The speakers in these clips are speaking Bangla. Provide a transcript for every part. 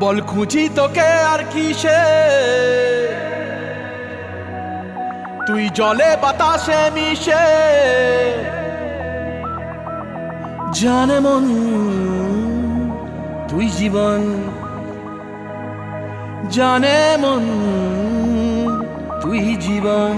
বল খুঁজি তোকে আর কিসে, তুই জলে বাতাসে মিশে। জানে মন তুই জীবন, জানে মন তুই জীবন।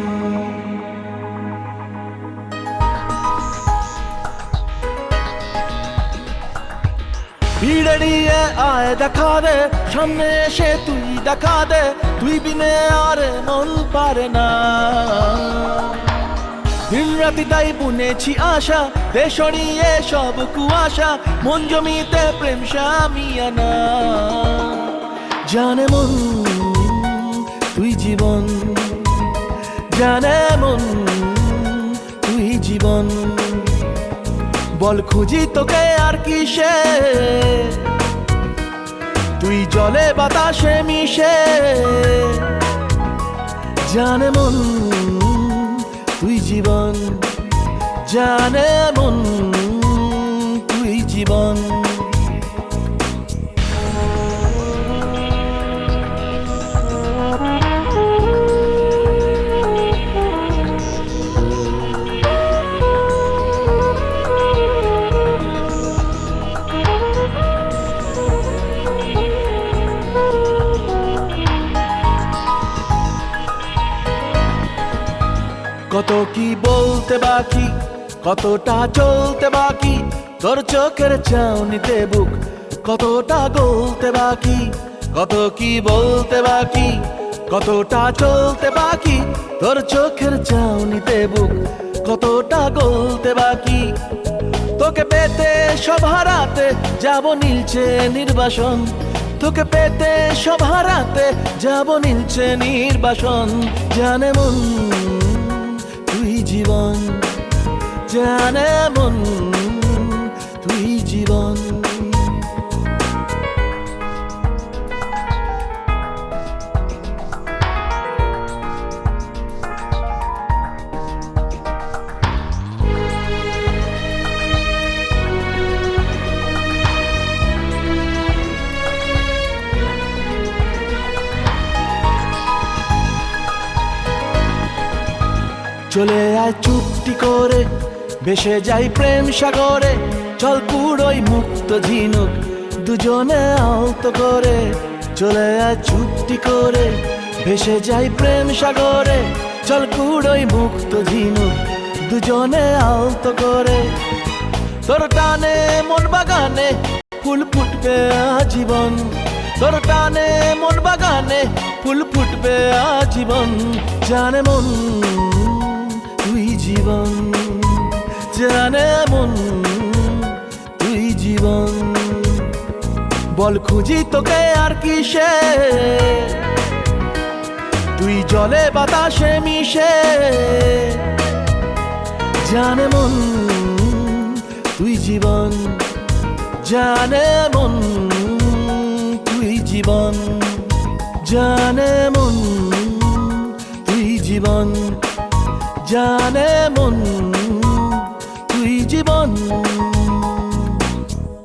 ভিড়ে নিয়ে আয় দেখা দে, সামনে এসে তুই দেখা দে, তুই বিনে আর মন পারে না। দিন রাতি তাই বুনেছি আশা, দে সরিয়ে সব কুয়াশা, মন জমিতে প্রেম শামিয়ানা। জানে মন তুই জীবন, জানে মন তুই জীবন। বল খুঁজি তোকে আর কিসে, তুই জলে বাতাসে মিশে। জানে মন তুই জীবন, জানে মন তুই জীবন। কত কি বলতে বাকি, কতটা চলতে বাকি, তোর চোখের চাউনিতে বুক কতটা গলতে বাকি। কত কি বলতে বাকি, কতটা চলতে বাকি, তোর চোখের চাউনিতে বুক কতটা গলতে বাকি। তোকে পেতে সব হারাতে যাব নীলছে নির্বাসন, তোকে পেতে সব হারাতে যাব নীলছে নির্বাসন। জানে মন তুই জীবন, জানে মন তুই জীবন। চলে আয় চুপটি করে, ভেসে যাই প্রেম সাগরে, চল কুড়োই মুক্ত ঝিনুক দুজনে আলতো করে। চলে আয় চুপটি করে, ভেসে যাই প্রেম সাগরে, চল কুড়োই মুক্ত ঝিনুক দুজনে আলতো করে। তোর টানে মন বাগানে ফুল ফুটবে আজীবন, তোর টানে মন বাগানে ফুল ফুটবে আজীবন। জানে মন তুই জীবন, জানে মন তুই জীবন। বল খুঁজি তোকে আর কিসে, তুই জলে বাতাসে মিশে। জানে মন তুই জীবন, জানে মন তুই জীবন। জানে মন তুই জীবন, জানে মন তুই জীবন।